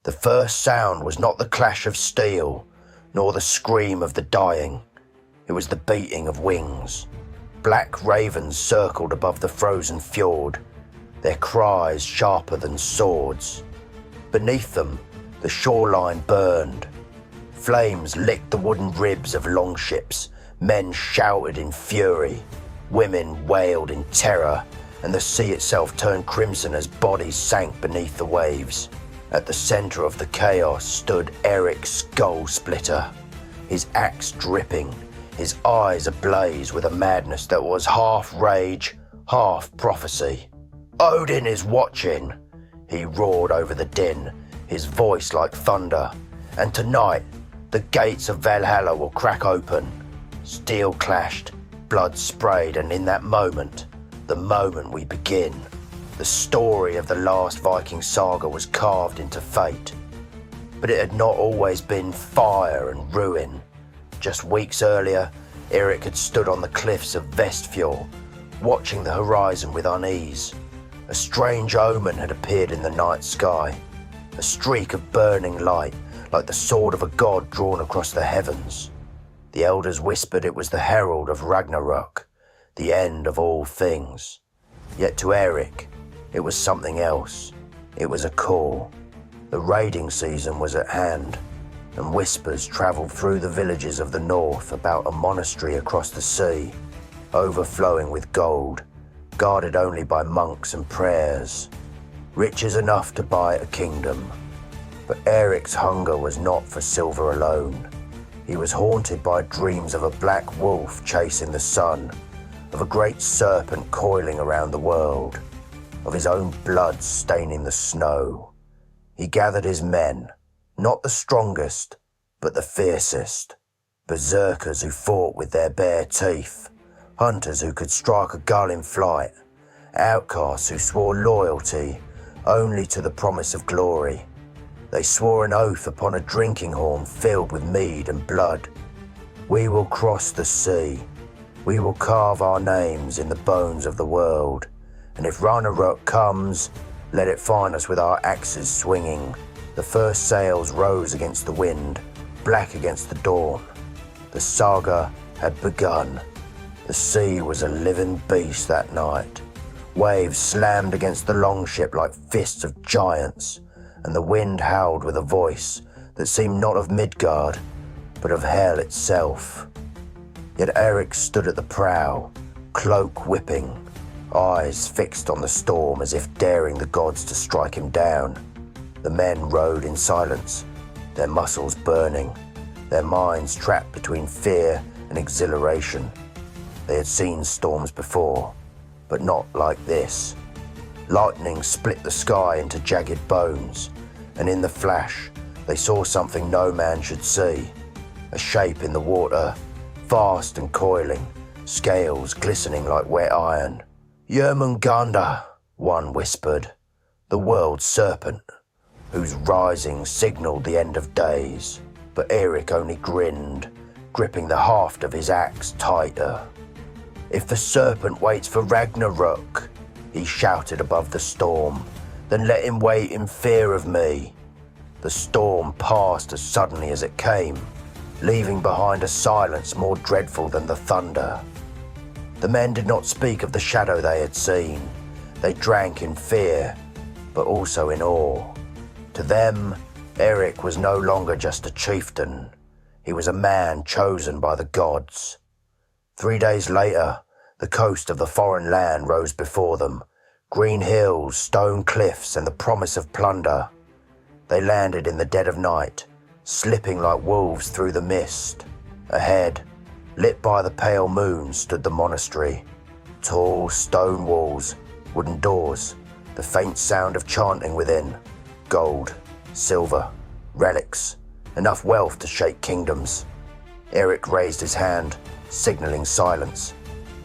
The first sound was not the clash of steel, nor the scream of the dying. It was the beating of wings. Black ravens circled above the frozen fjord, their cries sharper than swords. Beneath them, the shoreline burned. Flames licked the wooden ribs of longships. Men shouted in fury. Women wailed in terror, and the sea itself turned crimson as bodies sank beneath the waves. At the center of the chaos stood Eric Skull Splitter, his axe dripping, his eyes ablaze with a madness that was half rage, half prophecy. "Odin is watching," he roared over the din, his voice like thunder. "And tonight, the gates of Valhalla will crack open." Steel clashed, blood sprayed, and in that moment, the moment we begin, the story of the last Viking Saga was carved into fate. But it had not always been fire and ruin. Just weeks earlier, Eric had stood on the cliffs of Vestfjord, watching the horizon with unease. A strange omen had appeared in the night sky, a streak of burning light, like the sword of a god drawn across the heavens. The elders whispered it was the herald of Ragnarok, the end of all things. Yet to Eric, it was something else. It was a call. The raiding season was at hand, and whispers travelled through the villages of the north about a monastery across the sea, overflowing with gold, guarded only by monks and prayers. Riches enough to buy a kingdom. But Eric's hunger was not for silver alone. He was haunted by dreams of a black wolf chasing the sun, of a great serpent coiling around the world, of his own blood staining the snow. He gathered his men, not the strongest, but the fiercest. Berserkers who fought with their bare teeth, hunters who could strike a gull in flight, outcasts who swore loyalty only to the promise of glory. They swore an oath upon a drinking horn filled with mead and blood. "We will cross the sea. We will carve our names in the bones of the world. And if Ragnarok comes, let it find us with our axes swinging." The first sails rose against the wind, black against the dawn. The saga had begun. The sea was a living beast that night. Waves slammed against the longship like fists of giants, and the wind howled with a voice that seemed not of Midgard, but of hell itself. Yet Eric stood at the prow, cloak whipping, eyes fixed on the storm as if daring the gods to strike him down. The men rowed in silence, their muscles burning, their minds trapped between fear and exhilaration. They had seen storms before, but not like this. Lightning split the sky into jagged bones, and in the flash, they saw something no man should see. A shape in the water, vast and coiling, scales glistening like wet iron. "Jörmungandr," one whispered, "the world's serpent, whose rising signaled the end of days." But Eric only grinned, gripping the haft of his axe tighter. "If the serpent waits for Ragnarok," he shouted above the storm, "then let him wait in fear of me." The storm passed as suddenly as it came, leaving behind a silence more dreadful than the thunder. The men did not speak of the shadow they had seen. They drank in fear, but also in awe. To them, Eric was no longer just a chieftain. He was a man chosen by the gods. 3 days later, the coast of the foreign land rose before them. Green hills, stone cliffs, and the promise of plunder. They landed in the dead of night, slipping like wolves through the mist. Ahead, lit by the pale moon, stood the monastery. Tall stone walls, wooden doors, the faint sound of chanting within. Gold, silver, relics, enough wealth to shake kingdoms. Eric raised his hand, signaling silence.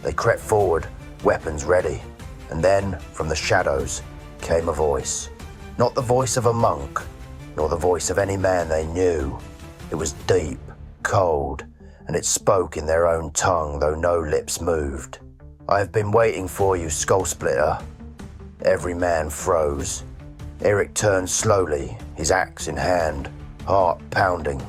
They crept forward, weapons ready, and then, from the shadows, came a voice. Not the voice of a monk, nor the voice of any man they knew. It was deep, cold, and it spoke in their own tongue, though no lips moved. "I have been waiting for you, Skull Splitter." Every man froze. Eric turned slowly, his axe in hand, heart pounding.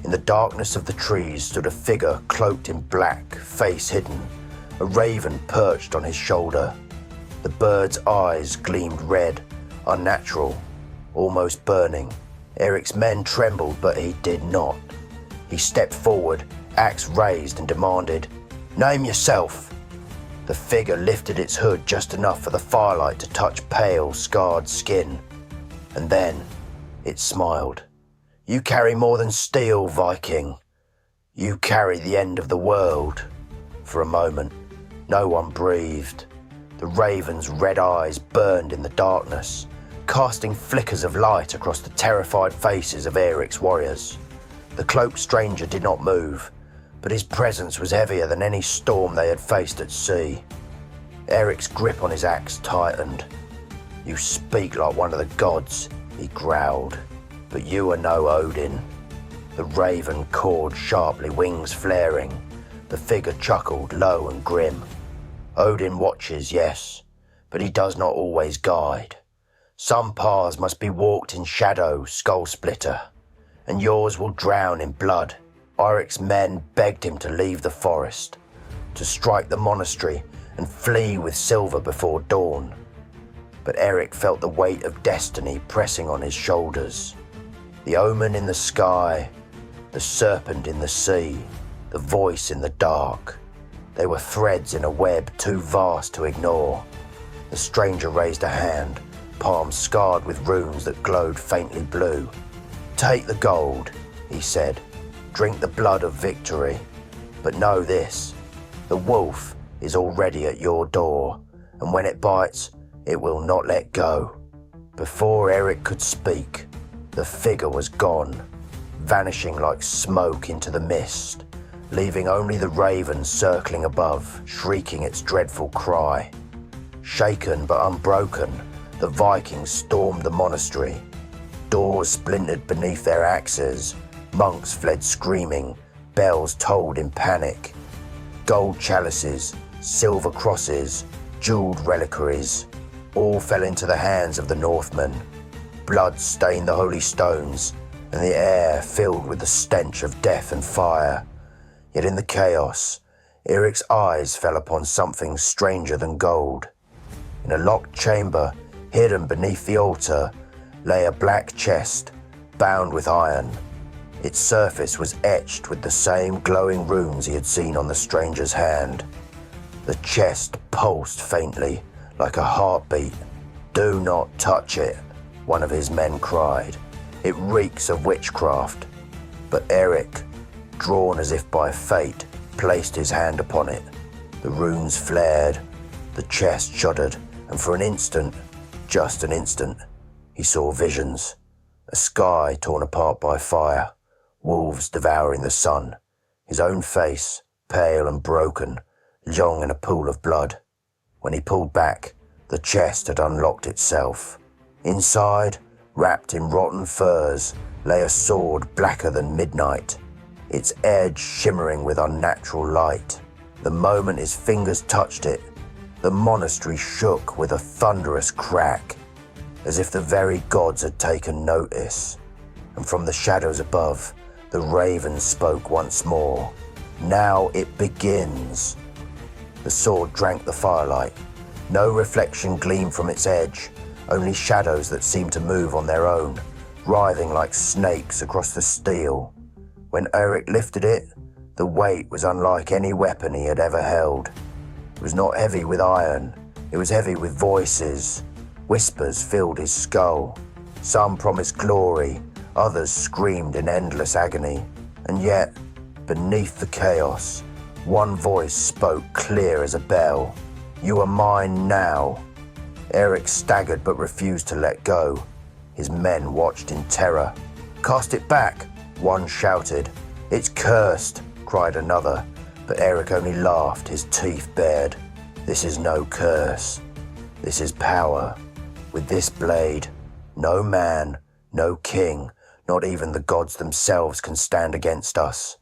In the darkness of the trees stood a figure cloaked in black, face hidden, a raven perched on his shoulder. The bird's eyes gleamed red, unnatural, almost burning. Eric's men trembled, but he did not. He stepped forward, axe raised, and demanded, "Name yourself." The figure lifted its hood just enough for the firelight to touch pale, scarred skin. And then it smiled. "You carry more than steel, Viking. You carry the end of the world." For a moment, no one breathed. The raven's red eyes burned in the darkness, casting flickers of light across the terrified faces of Eric's warriors. The cloaked stranger did not move, but his presence was heavier than any storm they had faced at sea. Eric's grip on his axe tightened. "You speak like one of the gods," he growled, "but you are no Odin." The raven cawed sharply, wings flaring. The figure chuckled, low and grim. "Odin watches, yes, but he does not always guide. Some paths must be walked in shadow, skull splitter, and yours will drown in blood." Eric's men begged him to leave the forest, to strike the monastery and flee with silver before dawn. But Eric felt the weight of destiny pressing on his shoulders. The omen in the sky, the serpent in the sea, the voice in the dark. They were threads in a web too vast to ignore. The stranger raised a hand, palm scarred with runes that glowed faintly blue. "Take the gold," he said. "Drink the blood of victory. But know this, the wolf is already at your door, and when it bites, it will not let go." Before Eric could speak, the figure was gone, vanishing like smoke into the mist, leaving only the raven circling above, shrieking its dreadful cry. Shaken but unbroken, the Vikings stormed the monastery. Doors splintered beneath their axes, monks fled screaming, bells tolled in panic. Gold chalices, silver crosses, jeweled reliquaries, all fell into the hands of the Northmen. Blood stained the holy stones, and the air filled with the stench of death and fire. Yet in the chaos, Eric's eyes fell upon something stranger than gold. In a locked chamber, hidden beneath the altar, lay a black chest, bound with iron. Its surface was etched with the same glowing runes he had seen on the stranger's hand. The chest pulsed faintly, like a heartbeat. "Do not touch it," one of his men cried. "It reeks of witchcraft." But Eric, drawn as if by fate, placed his hand upon it. The runes flared, the chest shuddered, and for an instant, just an instant, he saw visions. A sky torn apart by fire, wolves devouring the sun, his own face, pale and broken, lying in a pool of blood. When he pulled back, the chest had unlocked itself. Inside, wrapped in rotten furs, lay a sword blacker than midnight, its edge shimmering with unnatural light. The moment his fingers touched it, the monastery shook with a thunderous crack, as if the very gods had taken notice. And from the shadows above, the raven spoke once more. "Now it begins." The sword drank the firelight. No reflection gleamed from its edge, only shadows that seemed to move on their own, writhing like snakes across the steel. When Eric lifted it, the weight was unlike any weapon he had ever held. It was not heavy with iron, it was heavy with voices. Whispers filled his skull. Some promised glory, others screamed in endless agony. And yet, beneath the chaos, one voice spoke clear as a bell. "You are mine now." Eric staggered but refused to let go. His men watched in terror. "Cast it back," one shouted. "It's cursed," cried another, but Eric only laughed, his teeth bared. "This is no curse. This is power. With this blade, no man, no king, not even the gods themselves can stand against us."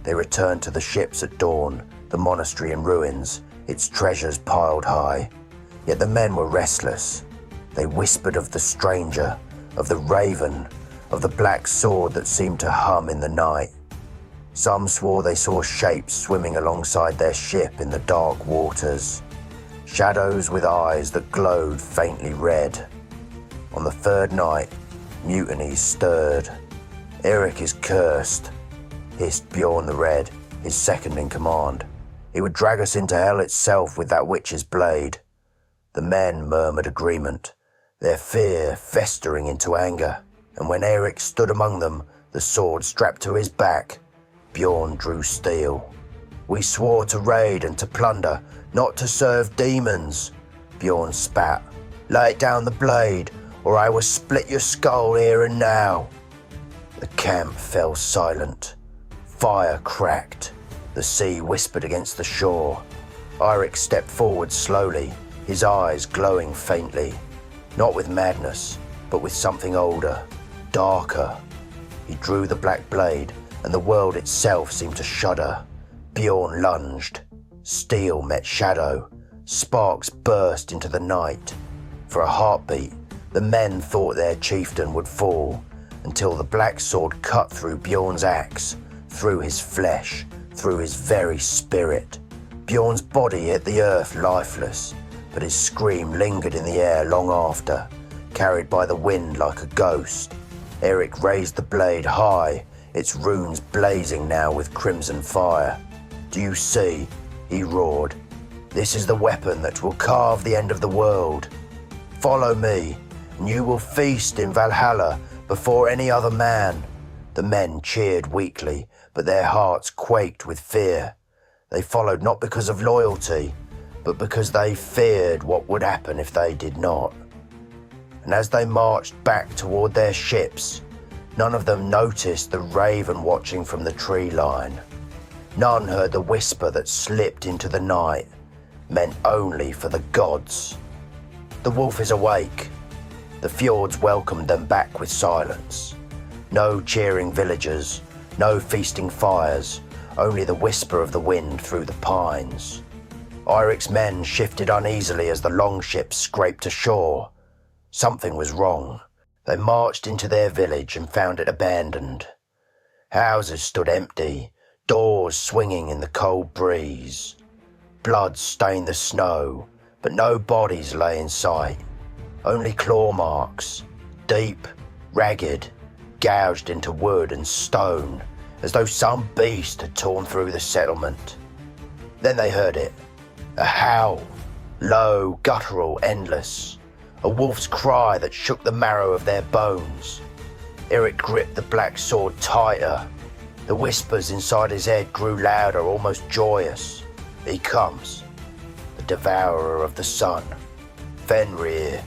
They returned to the ships at dawn, the monastery in ruins, its treasures piled high. Yet the men were restless. They whispered of the stranger, of the raven, of the black sword that seemed to hum in the night. Some swore they saw shapes swimming alongside their ship in the dark waters, shadows with eyes that glowed faintly red. On the third night, mutinies stirred. Eric is cursed, hissed Bjorn the Red, his second in command. He would drag us into hell itself with that witch's blade. The men murmured agreement, their fear festering into anger, and when Eric stood among them, the sword strapped to his back, Bjorn drew steel. We swore to raid and to plunder, not to serve demons. Bjorn spat. Lay down the blade, or I will split your skull here and now. The camp fell silent. Fire cracked. The sea whispered against the shore. Eirik stepped forward slowly, his eyes glowing faintly, not with madness, but with something older, darker. He drew the black blade, and the world itself seemed to shudder. Bjorn lunged. Steel met shadow. Sparks burst into the night. For a heartbeat, the men thought their chieftain would fall, until the black sword cut through Bjorn's axe, through his flesh, through his very spirit. Bjorn's body hit the earth lifeless, but his scream lingered in the air long after, carried by the wind like a ghost. Eric raised the blade high, its runes blazing now with crimson fire. Do you see? He roared. This is the weapon that will carve the end of the world. Follow me, and you will feast in Valhalla before any other man. The men cheered weakly, but their hearts quaked with fear. They followed not because of loyalty, but because they feared what would happen if they did not. And as they marched back toward their ships, none of them noticed the raven watching from the tree line. None heard the whisper that slipped into the night, meant only for the gods. The wolf is awake. The fjords welcomed them back with silence. No cheering villagers, no feasting fires, only the whisper of the wind through the pines. Eirik's men shifted uneasily as the longship scraped ashore. Something was wrong. They marched into their village and found it abandoned. Houses stood empty, doors swinging in the cold breeze. Blood stained the snow, but no bodies lay in sight. Only claw marks, deep, ragged, gouged into wood and stone, as though some beast had torn through the settlement. Then they heard it. A howl, low, guttural, endless. A wolf's cry that shook the marrow of their bones. Eric gripped the black sword tighter. The whispers inside his head grew louder, almost joyous. He comes, the devourer of the sun. Fenrir.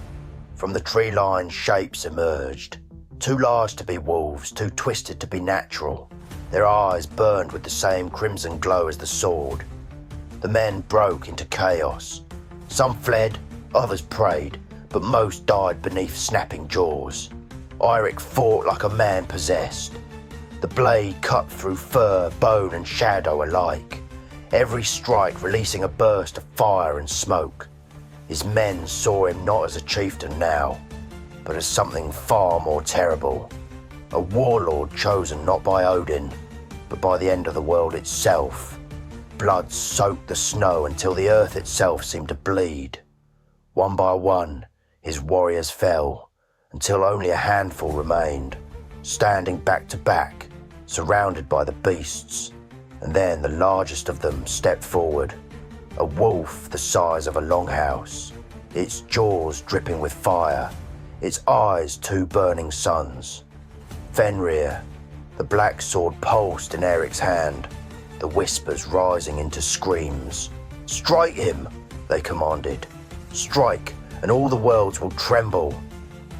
From the tree-lined shapes emerged. Too large to be wolves, too twisted to be natural. Their eyes burned with the same crimson glow as the sword. The men broke into chaos. Some fled, others prayed, but most died beneath snapping jaws. Eirik fought like a man possessed. The blade cut through fur, bone and shadow alike, every strike releasing a burst of fire and smoke. His men saw him not as a chieftain now, but as something far more terrible. A warlord chosen not by Odin, but by the end of the world itself. Blood soaked the snow until the earth itself seemed to bleed. One by one, his warriors fell, until only a handful remained, standing back to back, surrounded by the beasts. And then the largest of them stepped forward, a wolf the size of a longhouse, its jaws dripping with fire, its eyes two burning suns. Fenrir, the black sword pulsed in Eric's hand, the whispers rising into screams. Strike him, they commanded. Strike, and all the worlds will tremble.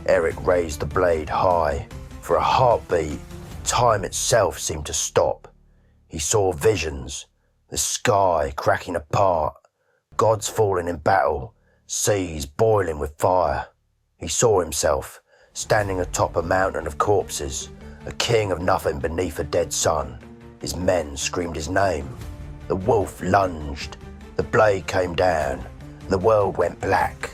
Eric raised the blade high. For a heartbeat, time itself seemed to stop. He saw visions, the sky cracking apart, gods falling in battle, seas boiling with fire. He saw himself, standing atop a mountain of corpses, a king of nothing beneath a dead sun. His men screamed his name. The wolf lunged. The blade came down, and the world went black.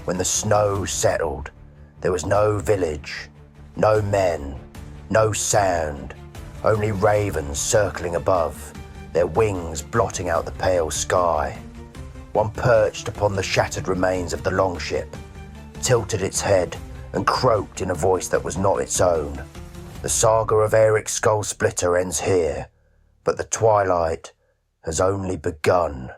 When the snow settled, there was no village, no men, no sound, only ravens circling above, their wings blotting out the pale sky. One perched upon the shattered remains of the longship, tilted its head and croaked in a voice that was not its own. The saga of Eric's skull splitter ends here, but the twilight has only begun.